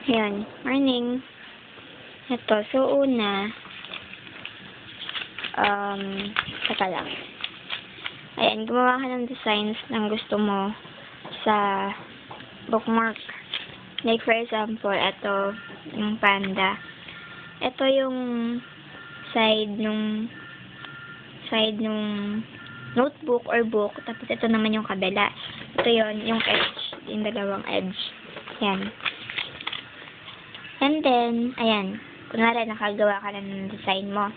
Ayan, morning. Ito, so una, teka lang. Ayan, gumawa ka ng designs ng gusto mo sa bookmark. Like for example, ito, yung panda. Ito yung side nung notebook or book. Tapos ito naman yung kabila. Ito yon yung edge, yung dalawang edge. Ayan. And then, ayan, kunwari nakagawa ka na ng design mo.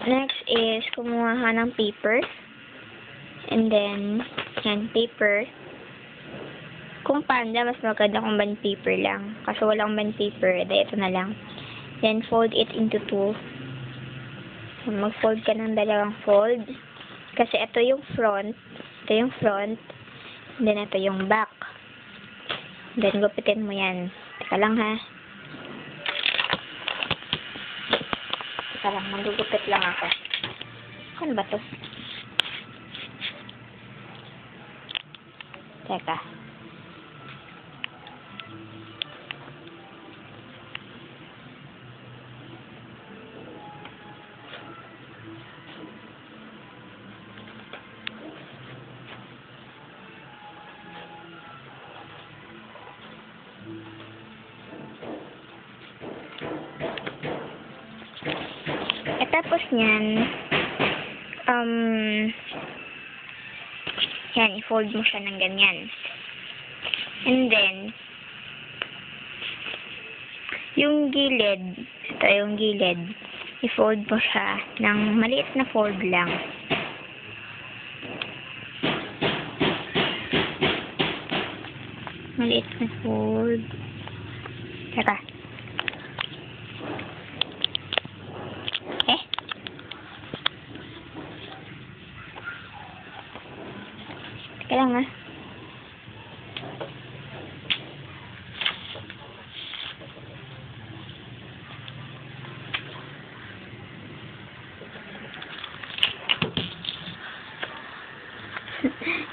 Next is, kumuha ka ng paper. And then, yan, paper. Kung panda, mas maganda kung band paper lang. Kasi walang band paper, ito na lang. Then, fold it into two. So, mag-fold ka ng dalawang fold. Kasi ito yung front. Ito yung front. And then, ito yung back. Then, gupitin mo yan. Teka lang ha. Teka lang, magugupit lang ako. Ano ba to? Teka. Tapos niyan, yan, i-fold mo siya ng ganyan. And then, yung gilid, ito yung gilid, i-fold mo siya ng maliit na fold lang. Maliit na fold. Teka. Teka lang ah.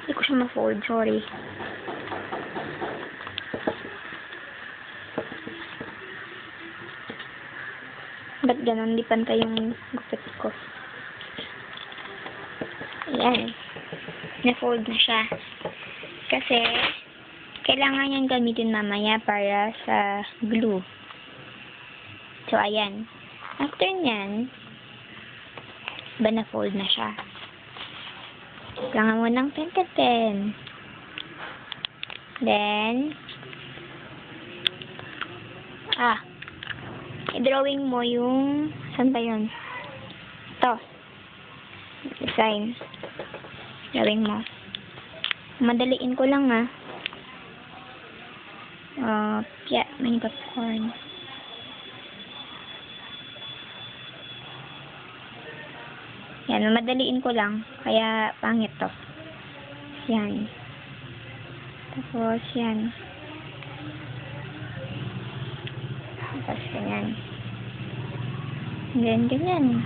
Hindi ko siya ma-fold, sorry. Ba't ganun? Di pantay yung gupit ko. Ayan. Na-fold na siya. Kasi, kailangan niyang gamitin mamaya para sa glue. So, ayan. After nyan, na-fold na siya. Kailangan mo ng pen. Then, i-drawing mo yung, saan ba yun? Ito. Design. Drawing mo. Madaliin ko lang may popcorn. Yan, madaliin ko lang. Kaya, pangit to. Yan. Tapos, yan. Tapos, ganyan. Ganyan.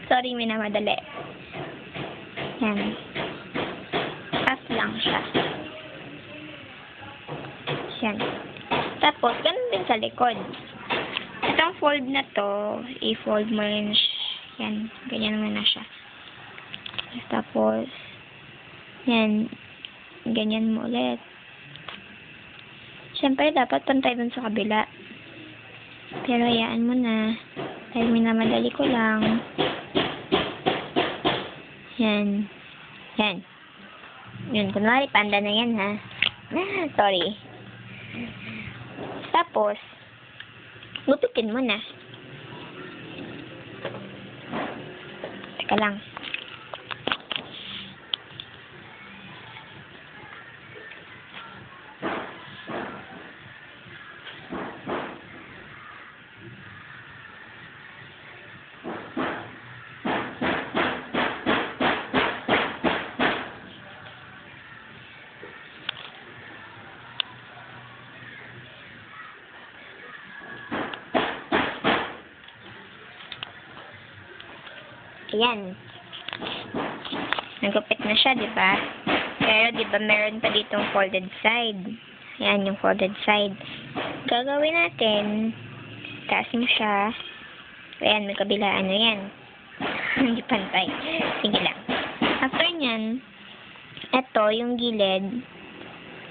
Sorry, minamadali. Yan. Cut lang siya. Yan. Tapos, ganun din sa likod. Itong fold na to, i-fold mo rin yan. Ganyan mo na siya. Tapos, yan. Ganyan mo ulit. Siyempre, dapat pantay dun sa kabila. Pero, hayaan mo na. Dahil minamadali ko lang. Yan. Yan. Yun, kunwari, panda na yan, ha? Sorry. Tapos, gupitin mo na. Teka lang. Ayan. Nagupit na siya, di ba? Pero, di ba, meron pa ditong folded side. Ayan, yung folded side. Gagawin natin, taas mo siya. Ayan, may kabilaan na yan. Hindi pantay. Sige lang. After nyan, eto, yung gilid.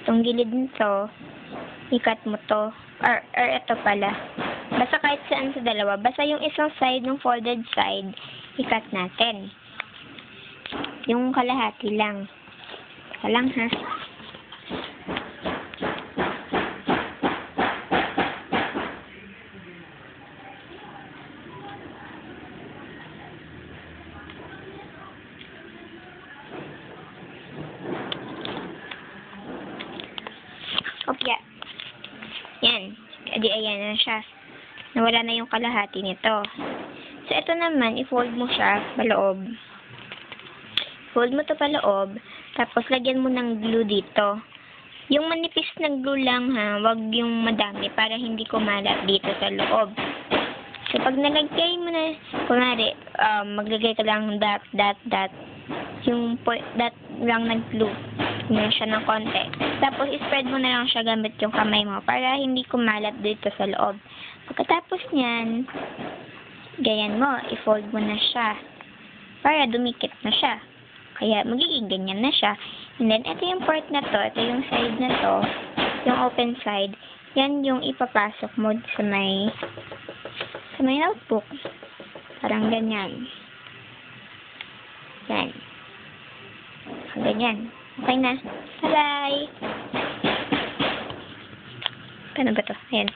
Itong gilid nito, ikat mo to. Or eto pala. Basta kahit saan sa dalawa. Basta yung isang side ng folded side, ikat natin. Yung kalahati lang. Ika lang, ha? Kopya. Yan. Adi, ayan na siya. Nawala na yung kalahati nito. So, ito naman, i-fold mo siya paloob. Fold mo to paloob. Tapos, lagyan mo ng glue dito. Yung manipis na glue lang, ha. Wag yung madami para hindi kumalat dito sa loob. So, pag nalagay mo na, kunwari, maglagay ka lang dot. Yung dot lang ng glue. Ganyan siya ng konti. Tapos, spread mo na lang siya gamit yung kamay mo para hindi kumalat dito sa loob. Pagkatapos niyan, ganyan mo, i-fold mo na siya para dumikit na siya. Kaya, magiging ganyan na siya. And then, ito yung part na to, ito yung side na to, yung open side, yan yung ipapasok mo sa may notebook. Parang ganyan. Yan. Ganyan. Okay na. Bye-bye! Paano ba to? Ayan.